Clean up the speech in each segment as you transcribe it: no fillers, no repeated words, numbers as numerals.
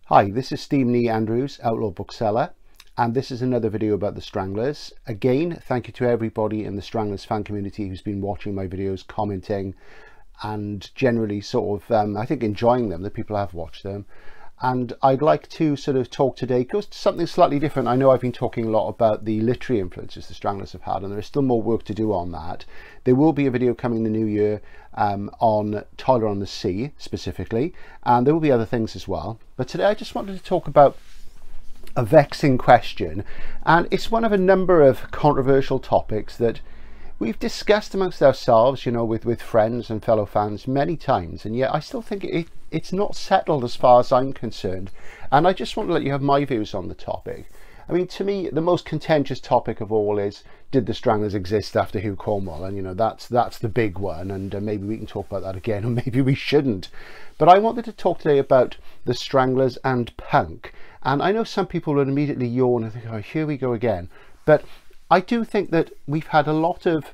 Hi, this is Stephen E. Andrews, Outlaw Bookseller, and this is another video about the Stranglers. Again, thank you to everybody in the Stranglers fan community who's been watching my videos, commenting, and generally sort of, I think, enjoying them, the people have watched them. And I'd like to sort of talk today, goes to something slightly different. I know I've been talking a lot about the literary influences the Stranglers have had, and there is still more work to do on that. There will be a video coming in the new year on Tyler on the Sea specifically, and there will be other things as well. But today I just wanted to talk about a vexing question, and it's one of a number of controversial topics that we've discussed amongst ourselves, you know, with friends and fellow fans many times, and yet I still think it's not settled as far as I'm concerned. And I just want to let you have my views on the topic. I mean, to me, the most contentious topic of all is, did the Stranglers exist after Hugh Cornwell? And, you know, that's the big one, and maybe we can talk about that again, or maybe we shouldn't. But I wanted to talk today about the Stranglers and punk. And I know some people would immediately yawn and think, oh, here we go again. But I do think that we've had a lot of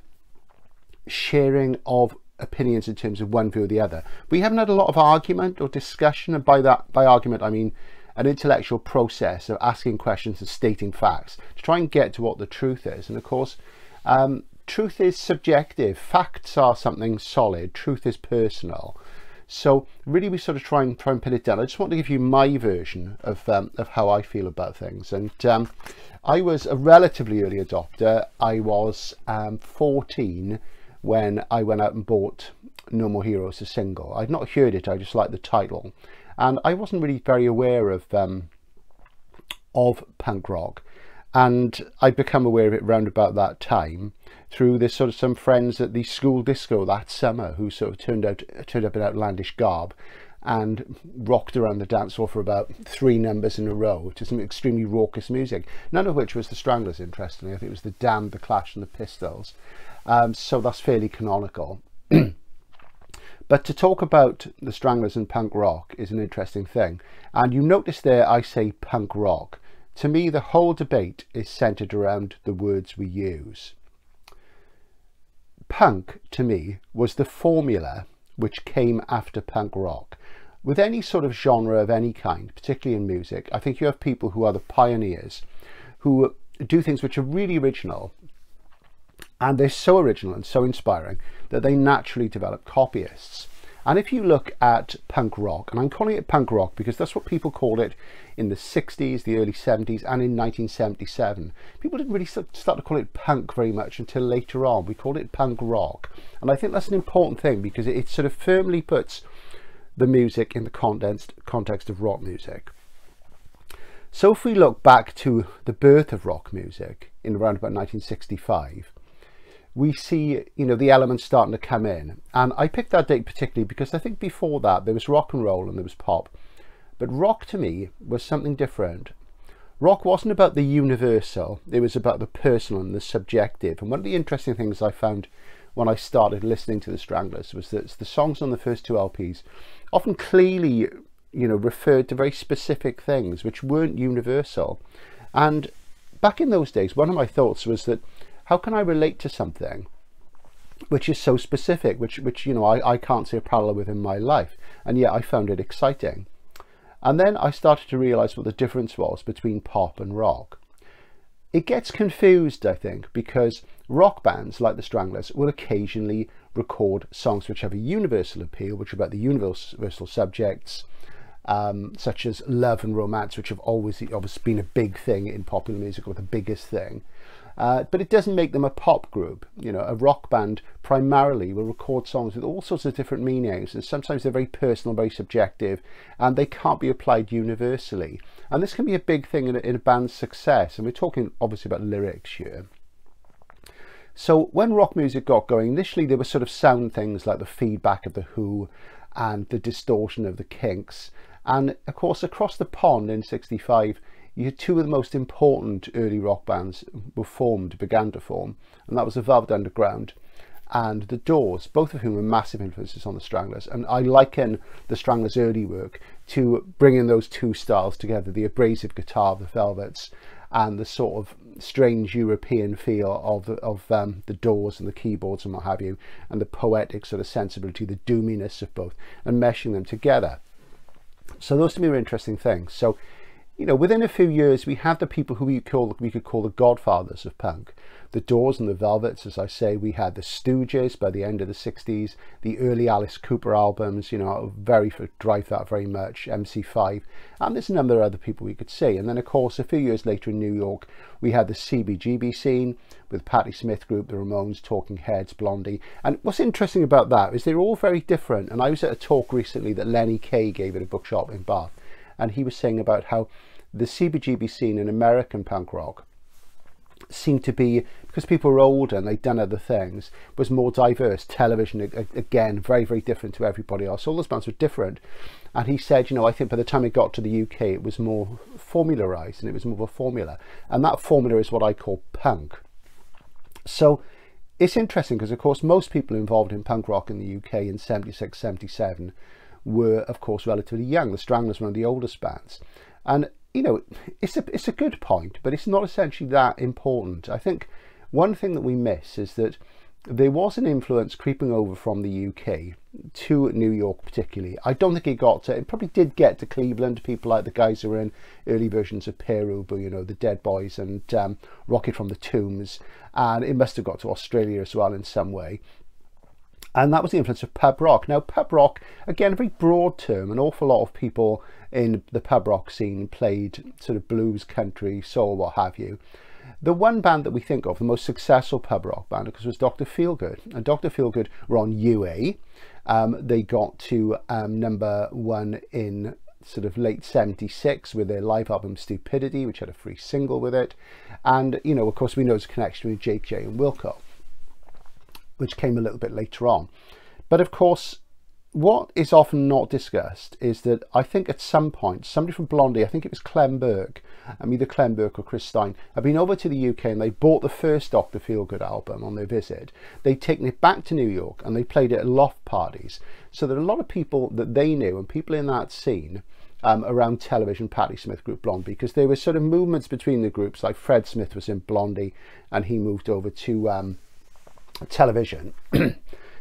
sharing of opinions in terms of one view or the other. We haven't had a lot of argument or discussion, and by argument I mean an intellectual process of asking questions and stating facts to try and get to what the truth is. And of course, truth is subjective. Facts are something solid. Truth is personal. So really we sort of try and pin it down. I just want to give you my version of how I feel about things. And I was a relatively early adopter. I was 14 when I went out and bought No More Heroes, a single. I'd not heard it, I just liked the title. And I wasn't really very aware of punk rock. And I'd become aware of it round about that time through this sort of some friends at the school disco that summer who sort of turned up in outlandish garb and rocked around the dance floor for about 3 numbers in a row to some extremely raucous music, none of which was the Stranglers, interestingly. I think it was the Damned, the Clash and the Pistols. So that's fairly canonical. But to talk about the Stranglers and punk rock is an interesting thing. And you notice there I say punk rock. To me, the whole debate is centered around the words we use. Punk, to me, was the formula which came after punk rock. With any sort of genre of any kind, particularly in music, I think you have people who are the pioneers, who do things which are really original, and they're so original and so inspiring that they naturally develop copyists. And if you look at punk rock, and I'm calling it punk rock because that's what people called it in the 60s, the early 70s, and in 1977. People didn't really start to call it punk very much until later on. We called it punk rock. And I think that's an important thing because it sort of firmly puts the music in the context of rock music. So if we look back to the birth of rock music in around about 1965, we see, you know, the elements starting to come in. And I picked that date particularly because I think before that there was rock and roll and there was pop. But rock to me was something different. Rock wasn't about the universal, it was about the personal and the subjective. And one of the interesting things I found when I started listening to the Stranglers was that the songs on the first 2 LPs often clearly, you know, referred to very specific things which weren't universal. And back in those days, one of my thoughts was that how can I relate to something which is so specific, which you know, I can't see a parallel with in my life, and yet I found it exciting. And then I started to realize what the difference was between pop and rock. It gets confused, I think, because rock bands like the Stranglers will occasionally record songs which have a universal appeal, which are about the universal subjects, such as love and romance, which have always been a big thing in popular music, or the biggest thing. But it doesn't make them a pop group. You know, a rock band primarily will record songs with all sorts of different meanings, and sometimes they're very personal, very subjective, and they can't be applied universally. And this can be a big thing in a band's success, and we're talking obviously about lyrics here. So when rock music got going, initially there were sort of sound things like the feedback of the Who and the distortion of the Kinks. And of course, across the pond in '65, you had 2 of the most important early rock bands began to form, and that was the Velvet Underground and the Doors, both of whom were massive influences on the Stranglers. And I liken the Stranglers' early work to bringing those 2 styles together, the abrasive guitar of the Velvets and the sort of strange European feel of the Doors and the keyboards and what have you, and the poetic sort of sensibility, the doominess of both, and meshing them together. So those to me are interesting things. So, you know, within a few years, we had the people who we could call the godfathers of punk. The Doors and the Velvets, as I say. We had the Stooges by the end of the 60s, the early Alice Cooper albums, you know, drive that very much, MC5, and there's a number of other people we could see. And then, of course, a few years later in New York, we had the CBGB scene with Patti Smith Group, the Ramones, Talking Heads, Blondie. And what's interesting about that is they're all very different. And I was at a talk recently that Lenny Kaye gave at a bookshop in Bath, and he was saying about how the CBGB scene in American punk rock seemed to be, because people were older and they'd done other things, was more diverse. Television, again, very, very different to everybody else. All those bands were different. And he said, you know, I think by the time it got to the UK, it was more formularized and it was more of a formula. And that formula is what I call punk. So it's interesting because, of course, most people involved in punk rock in the UK in 76, 77 were, of course, relatively young. The Stranglers were one of the oldest bands. And you know, it's a good point, but it's not essentially that important. I think one thing that we miss is that there was an influence creeping over from the UK to New York particularly. I don't think it probably did get to Cleveland. People like the guys who were in early versions of Peru, but you know, the Dead Boys and Rocket from the Tombs, and it must have got to Australia as well in some way. And that was the influence of pub rock. Now, pub rock, again, a very broad term. An awful lot of people in the pub rock scene played sort of blues, country, soul, what have you. The one band that we think of, the most successful pub rock band, of course, was Dr. Feelgood. And Dr. Feelgood were on UA. They got to #1 in sort of late 76 with their live album Stupidity, which had a free single with it. And, you know, of course, we know there's a connection with Jake J and Wilco, which came a little bit later on. But of course, what is often not discussed is that I think at some point, somebody from Blondie, I think it was Clem Burke, either Clem Burke or Chris Stein, had been over to the UK and they bought the first Dr. Feelgood album on their visit. They'd taken it back to New York and they played it at loft parties. So there are a lot of people that they knew and people in that scene around television, Patti Smith Group, Blondie, because there were sort of movements between the groups, like Fred Smith was in Blondie and he moved over to television.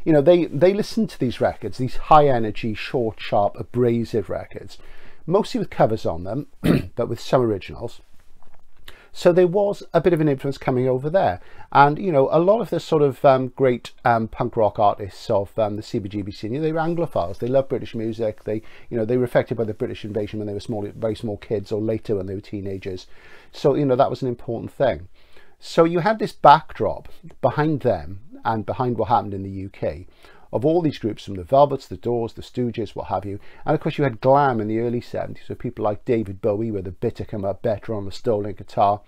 You know, they listened to these records, these high energy, short, sharp, abrasive records, mostly with covers on them, but with some originals. So there was a bit of an influence coming over there. And, you know, a lot of the sort of great punk rock artists of the CBGB scene, you know, they were Anglophiles. They loved British music. They, you know, they were affected by the British invasion when they were small, very small kids, or later when they were teenagers. So, you know, that was an important thing. So you had this backdrop behind them and behind what happened in the UK of all these groups, from the Velvets, the Doors, the Stooges, what have you. And of course you had glam in the early 70s, so people like David Bowie, where the bitter come up better on the stolen guitar,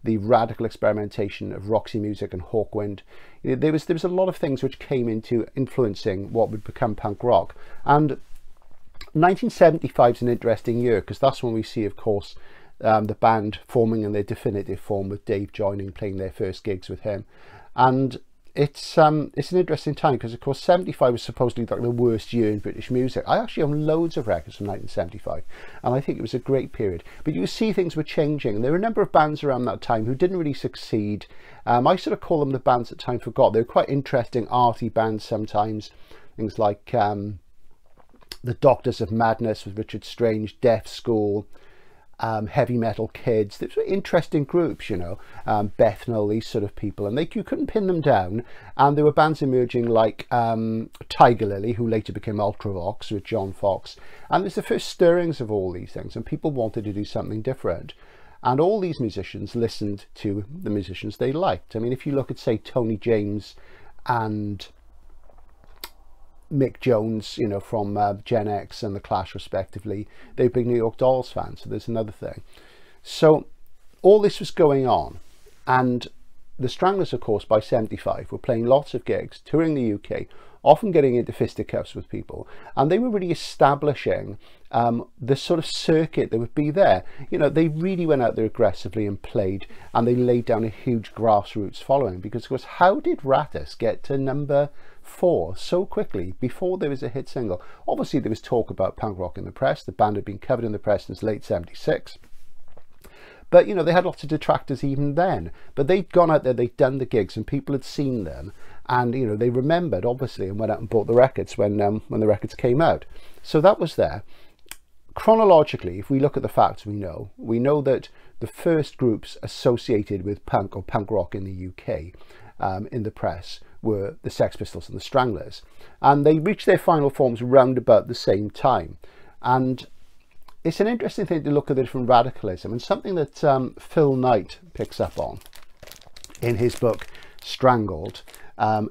the radical experimentation of Roxy Music and Hawkwind. You know, there was a lot of things which came into influencing what would become punk rock. And 1975 is an interesting year because that's when we see, of course, the band forming in their definitive form, with Dave joining, playing their first gigs with him. And it's an interesting time because, of course, 75 was supposedly like the worst year in British music. I actually own loads of records from 1975 and I think it was a great period. But you see things were changing, and there were a number of bands around that time who didn't really succeed. I sort of call them the bands that time forgot. They were quite interesting, arty bands sometimes. Things like the Doctors of Madness with Richard Strange, Deaf School, Heavy Metal Kids. These were interesting groups, you know, Bethnal, these sort of people, and you couldn't pin them down. And there were bands emerging like Tiger Lily, who later became Ultravox with John Fox. And there's the first stirrings of all these things, and people wanted to do something different. And all these musicians listened to the musicians they liked. I mean, if you look at, say, Tony James and Mick Jones, you know, from Gen X and The Clash respectively, they're big New York Dolls fans, so there's another thing. So all this was going on, and the Stranglers, of course, by 75 were playing lots of gigs, touring the UK, often getting into fisticuffs with people, and they were really establishing the sort of circuit that would be there. You know, they really went out there aggressively and played, and they laid down a huge grassroots following, because, of course, how did Rattus get to #4 so quickly before there was a hit single? Obviously there was talk about punk rock in the press. The band had been covered in the press since late 76, but you know, they had lots of detractors even then. But they'd gone out there, they'd done the gigs, and people had seen them, and you know, they remembered obviously and went out and bought the records when the records came out. So that was there. chronologically, if we look at the facts, we know that the first groups associated with punk or punk rock in the UK in the press were the Sex Pistols and the Stranglers, and they reached their final forms round about the same time. And it's an interesting thing to look at the different radicalism, and something that Phil Knight picks up on in his book Strangled,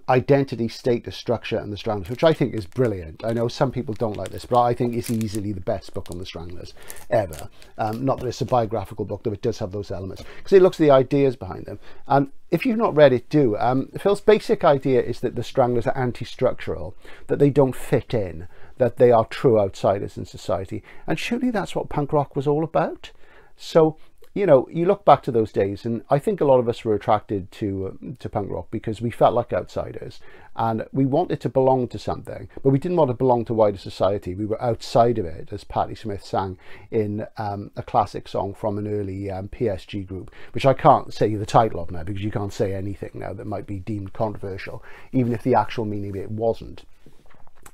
Identity, Status, Structure and the Stranglers, which I think is brilliant. I know some people don't like this, but I think it's easily the best book on the Stranglers ever. Not that it's a biographical book, though it does have those elements, because it looks at the ideas behind them. And if you've not read it, do. Phil's basic idea is that the Stranglers are anti-structural, that they don't fit in, that they are true outsiders in society. And surely that's what punk rock was all about. So, you know, you look back to those days, and I think a lot of us were attracted to punk rock because we felt like outsiders and we wanted to belong to something, but we didn't want to belong to wider society. We were outside of it, as Patti Smith sang in a classic song from an early PSG group, which I can't say the title of now because you can't say anything now that might be deemed controversial, even if the actual meaning of it wasn't.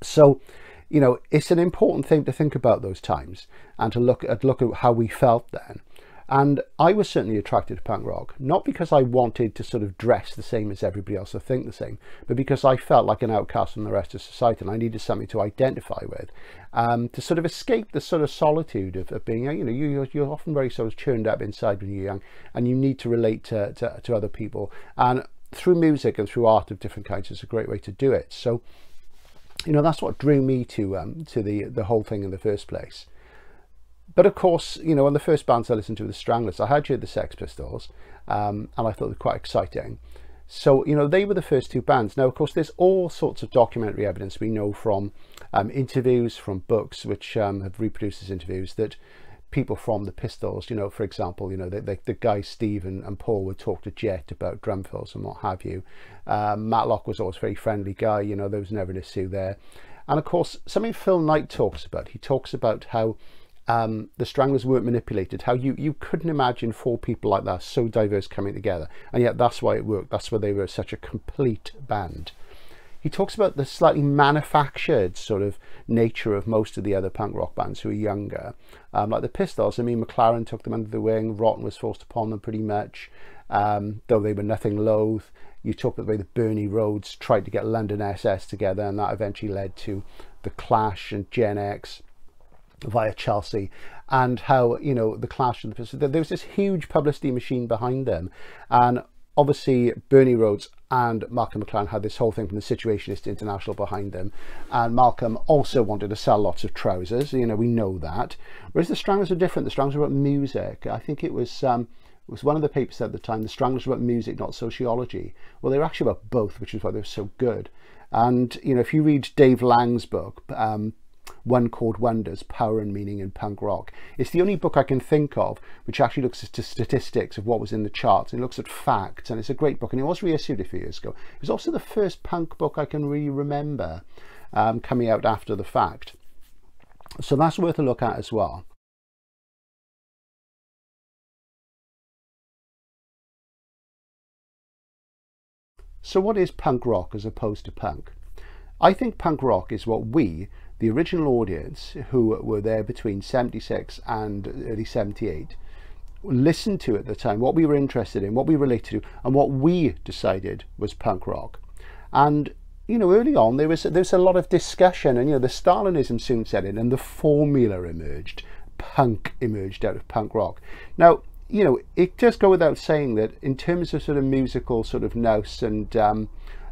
So, you know, it's an important thing to think about those times and to look at how we felt then. And I was certainly attracted to punk rock, not because I wanted to sort of dress the same as everybody else or think the same, but because I felt like an outcast from the rest of society and I needed something to identify with, to sort of escape the sort of solitude of being, you know, you're often very sort of churned up inside when you're young and you need to relate to other people. And through music and through art of different kinds is a great way to do it. So, you know, that's what drew me to the whole thing in the first place. But of course, you know, one of the first bands I listened to were the Stranglers. I had heard the Sex Pistols, and I thought they were quite exciting. So, you know, they were the first two bands. Now, of course, there's all sorts of documentary evidence we know from interviews, from books, which have reproduced these interviews, that people from the Pistols, you know, for example, you know, the guys Steve and Paul would talk to Jet about drum fills and what have you. Matlock was always a very friendly guy, you know, there was never an issue there. And of course, something Phil Knight talks about, he talks about how the Stranglers weren't manipulated, how you couldn't imagine four people like that, so diverse, coming together, and yet that's why it worked. That's why they were such a complete band. He talks about the slightly manufactured sort of nature of most of the other punk rock bands who are younger, like the Pistols. I mean, McLaren took them under the wing, Rotten was forced upon them pretty much, though they were nothing loath. You talk about the way the Bernie Rhodes tried to get London SS together, and that eventually led to the Clash and Gen X via Chelsea, and how, you know, the Clash and the Pistols, there was this huge publicity machine behind them. And obviously Bernie Rhodes and Malcolm McLaren had this whole thing from the Situationist International behind them, and Malcolm also wanted to sell lots of trousers, you know, we know that. Whereas the Stranglers were different. The Stranglers were about music. I think it was one of the papers at the time, the Stranglers were about music, not sociology. Well, they were actually about both, which is why they were so good. And, you know, if you read Dave Lang's book, One Chord Wonders, Power and Meaning in Punk Rock, it's the only book I can think of which actually looks at statistics of what was in the charts, and it looks at facts, and it's a great book, and it was reissued a few years ago. It was also the first punk book I can really remember coming out after the fact, so that's worth a look at as well. So what is punk rock as opposed to punk? I think punk rock is what we, the original audience, who were there between 76 and early 78, listened to at the time, what we were interested in, what we related to, and what we decided was punk rock. And, you know, early on there was a lot of discussion, and, you know, the Stalinism soon set in and the formula emerged. Punk emerged out of punk rock. Now, you know, it does go without saying that in terms of sort of musical sort of nous and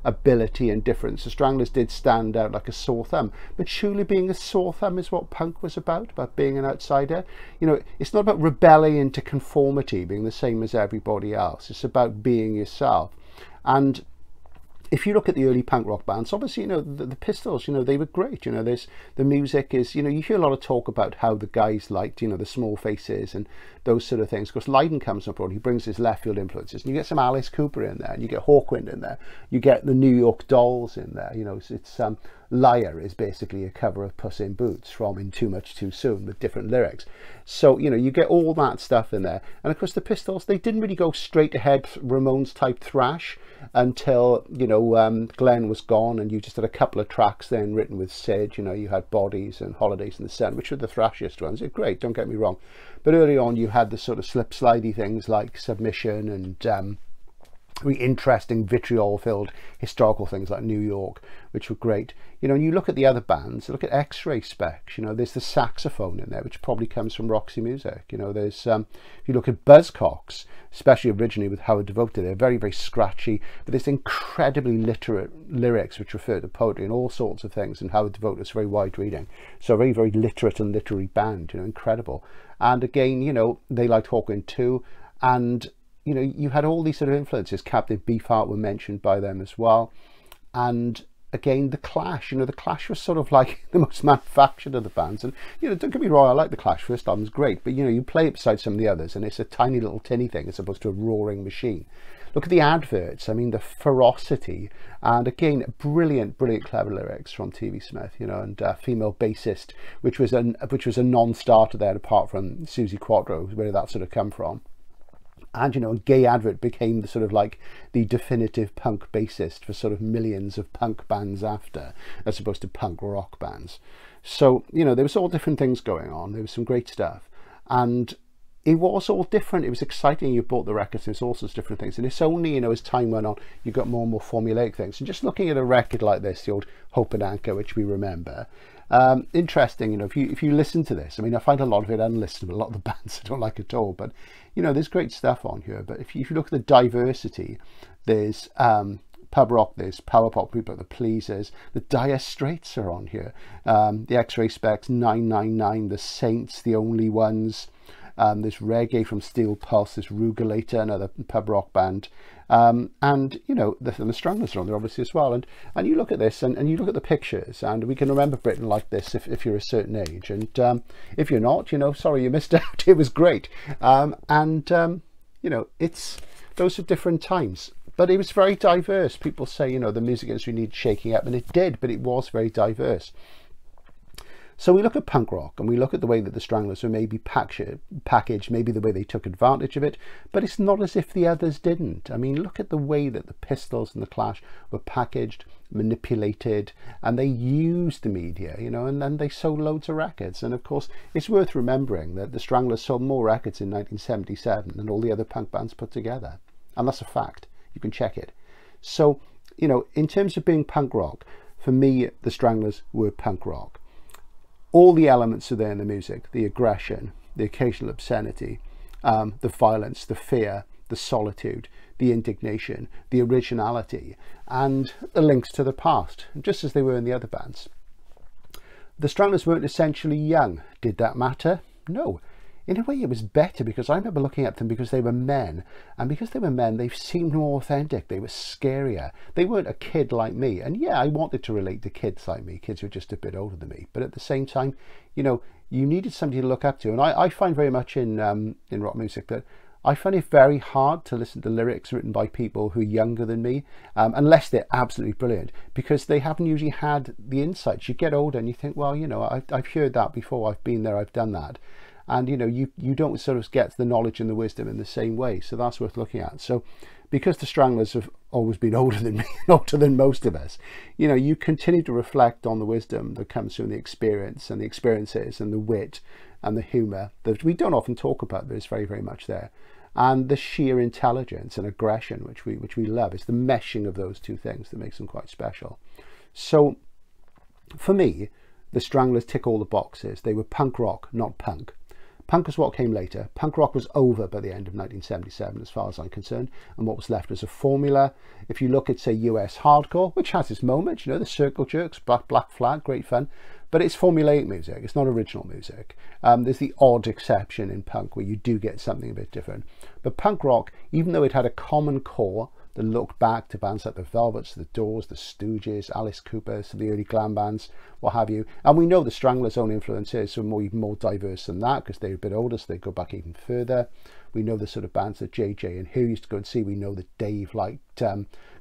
ability and difference, the Stranglers did stand out like a sore thumb. But surely being a sore thumb is what punk was about being an outsider. You know, it's not about rebelling into conformity, being the same as everybody else. It's about being yourself. And if you look at the early punk rock bands, obviously, you know, the Pistols, you know, they were great. You know, the music is, you know, you hear a lot of talk about how the guys liked, you know, the Small Faces and those sort of things. Of course, Lydon comes on board, he brings his left field influences, and you get some Alice Cooper in there, and you get Hawkwind in there, you get the New York Dolls in there, you know, it's Liar is basically a cover of Puss in Boots from In Too Much Too Soon with different lyrics. So, you know, you get all that stuff in there. And of course the Pistols, they didn't really go straight ahead Ramones type thrash until, you know, Glenn was gone, and you just had a couple of tracks then written with Sid. You know, you had Bodies and Holidays in the Sun, which were the thrashiest ones. They're great, don't get me wrong. But early on you had the sort of slip-slidey things like Submission and really interesting vitriol-filled historical things like New York, which were great. You know, and you look at the other bands, look at X-Ray Specs, you know, there's the saxophone in there, which probably comes from Roxy Music. You know, there's, if you look at Buzzcocks, especially originally with Howard Devoted, they're very, very scratchy, but there's incredibly literate lyrics which refer to poetry and all sorts of things, and Howard Devoted is very wide reading. So a very, very literate and literary band, you know, incredible. And again, you know, they liked Hawkwind too, and you know, you had all these sort of influences. Captain Beefheart were mentioned by them as well. And again, the Clash, you know, the Clash was sort of like the most manufactured of the bands. And, you know, don't get me wrong, I like the Clash. First album's great, but, you know, you play it beside some of the others and it's a tiny little tinny thing as opposed to a roaring machine. Look at the adverts. I mean, the ferocity, and again, brilliant, brilliant, clever lyrics from TV Smith, you know, and female bassist, which was a non-starter there, apart from Susie Quattro, where that sort of come from. And, you know, a gay advert became the sort of like the definitive punk bassist for sort of millions of punk bands after, as opposed to punk rock bands. So, you know, there was all different things going on. There was some great stuff. And it was all different. It was exciting. You bought the records. There's all sorts of different things. And it's only, you know, as time went on, you got more and more formulaic things. And just looking at a record like this, the old Hope and Anchor, which we remember, interesting, you know, if you listen to this, I mean, I find a lot of it unlistenable, a lot of the bands I don't like at all, but, you know, there's great stuff on here. But if you look at the diversity, there's pub rock, there's power pop, people like the Pleasers, the Dire Straits are on here, the X-Ray Specs, 999, the Saints, the Only Ones, there's reggae from Steel Pulse, there's Rugulator, another pub rock band, and you know, the Stranglers are on there obviously as well. And you look at this and you look at the pictures, and we can remember Britain like this if you're a certain age, and if you're not, you know, sorry you missed out. It was great. You know, it's those are different times, but it was very diverse. People say, you know, the music industry needs shaking up, and it did, but it was very diverse. So we look at punk rock and we look at the way that the Stranglers were maybe packaged, maybe the way they took advantage of it, but it's not as if the others didn't. I mean, look at the way that the Pistols and the Clash were packaged, manipulated, and they used the media, you know, and then they sold loads of records. And of course, it's worth remembering that the Stranglers sold more records in 1977 than all the other punk bands put together. And that's a fact. You can check it. So, you know, in terms of being punk rock, for me, the Stranglers were punk rock. All the elements are there in the music: the aggression, the occasional obscenity, the violence, the fear, the solitude, the indignation, the originality, and the links to the past, just as they were in the other bands. The Stranglers weren't essentially young. Did that matter? No. In a way it was better, because I remember looking at them because they were men, and because they were men they seemed more authentic, they were scarier. They weren't a kid like me, and yeah, I wanted to relate to kids like me, kids who were just a bit older than me, but at the same time, you know, you needed somebody to look up to. And I find very much in rock music that I find it very hard to listen to lyrics written by people who are younger than me, unless they're absolutely brilliant, because they haven't usually had the insights. You get older and you think, well, you know, I've heard that before, I've been there, I've done that. And, you know, you don't sort of get the knowledge and the wisdom in the same way. So that's worth looking at. So because the Stranglers have always been older than me, older than most of us, you know, you continue to reflect on the wisdom that comes from the experience and the experiences and the wit and the humour that we don't often talk about, but it's very, very much there. And the sheer intelligence and aggression, which we love. It's the meshing of those two things that makes them quite special. So for me, the Stranglers tick all the boxes. They were punk rock, not punk. Punk is what came later. Punk rock was over by the end of 1977 as far as I'm concerned, and what was left was a formula. If you look at, say, US hardcore, which has its moments, you know, the Circle Jerks, Black Flag, great fun, but it's formulaic music, it's not original music. There's the odd exception in punk where you do get something a bit different. But punk rock, even though it had a common core, that look back to bands like the Velvets, the Doors, the Stooges, Alice Cooper, some of the early glam bands, what have you. And we know the Stranglers' own influences are even more diverse than that, because they're a bit older, so they go back even further. We know the sort of bands that JJ and Who used to go and see. We know that Dave liked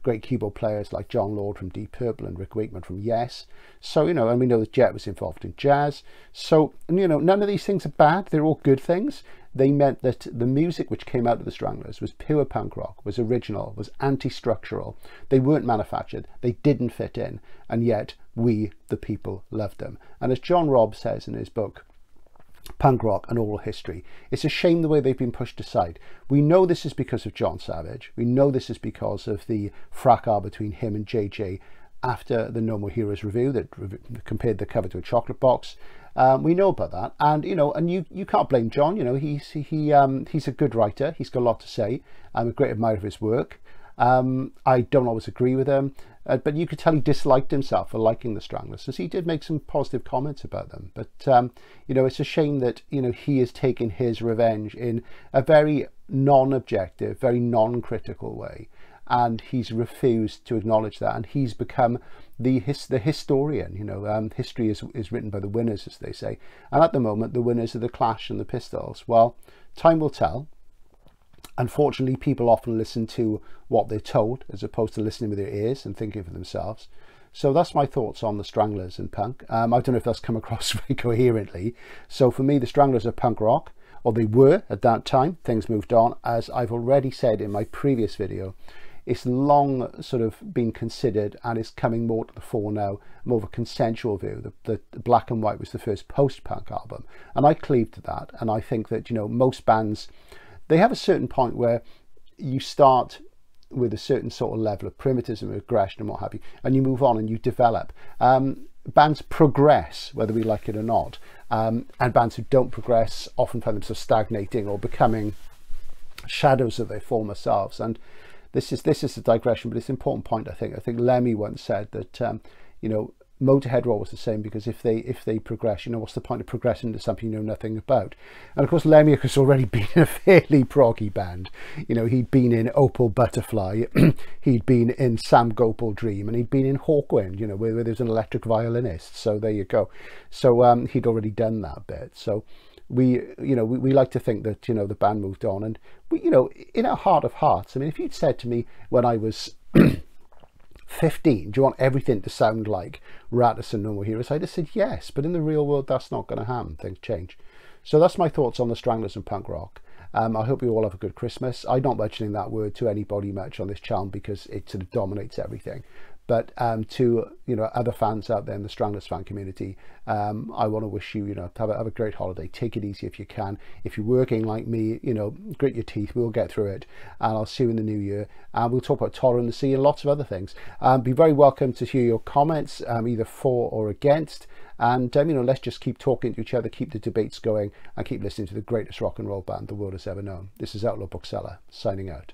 great keyboard players like John Lord from Deep Purple and Rick Wakeman from Yes. So, you know, and we know that Jet was involved in jazz. So, you know, none of these things are bad. They're all good things. They meant that the music which came out of the Stranglers was pure punk rock, was original, was anti-structural. They weren't manufactured. They didn't fit in. And yet we, the people, loved them. And as John Robb says in his book, Punk Rock and Oral History, it's a shame the way they've been pushed aside. We know this is because of John Savage. We know this is because of the fracas between him and JJ after the No More Heroes review that compared the cover to a chocolate box. We know about that, and you know, and you can't blame John. You know, he's a good writer. He's got a lot to say. I'm a great admirer of his work. I don't always agree with him, but you could tell he disliked himself for liking the Stranglers, as he did make some positive comments about them. But you know, it's a shame that, you know, he has taken his revenge in a very non-objective, very non-critical way, and he's refused to acknowledge that, and he's become the historian. You know, history is written by the winners, as they say, and at the moment the winners are the Clash and the Pistols. Well, time will tell. Unfortunately, people often listen to what they're told as opposed to listening with their ears and thinking for themselves. So that's my thoughts on the Stranglers and punk. I don't know if that's come across very coherently. So for me, the Stranglers are punk rock, or they were at that time. Things moved on. As I've already said in my previous video, it's long sort of been considered, and it's coming more to the fore now, more of a consensual view. The Black and White was the first post-punk album, and I cleave to that. And I think that, you know, most bands, they have a certain point where you start with a certain sort of level of primitivism, aggression and what have you, and you move on and you develop. Bands progress, whether we like it or not, and bands who don't progress often find themselves stagnating or becoming shadows of their former selves. And this is a digression, but it's an important point. I think Lemmy once said that you know, Motorhead were always the same, because if they progress, you know, what's the point of progressing into something you know nothing about? And of course, Lemmy has already been in a fairly proggy band. You know, he'd been in Opal Butterfly, he'd been in Sam Gopal Dream, and he'd been in Hawkwind, you know, where there's an electric violinist. So there you go. So he'd already done that bit. So we like to think that, you know, the band moved on, and we, you know, in our heart of hearts, I mean, if you'd said to me when I was 15, do you want everything to sound like Rattus and No More Heroes? I'd have said yes, but in the real world that's not going to happen. Things change. So that's my thoughts on the Stranglers and punk rock. I hope you all have a good Christmas. I'm not mentioning that word to anybody much on this channel because it sort of dominates everything. But to, you know, other fans out there in the Stranglers fan community, I want to wish you, you know, have a great holiday. Take it easy if you can. If you're working like me, you know, grit your teeth. We'll get through it. And I'll see you in the new year. And we'll talk about tolerance and lots of other things. Be very welcome to hear your comments, either for or against. And, you know, let's just keep talking to each other, keep the debates going, and keep listening to the greatest rock and roll band the world has ever known. This is Outlaw Bookseller, signing out.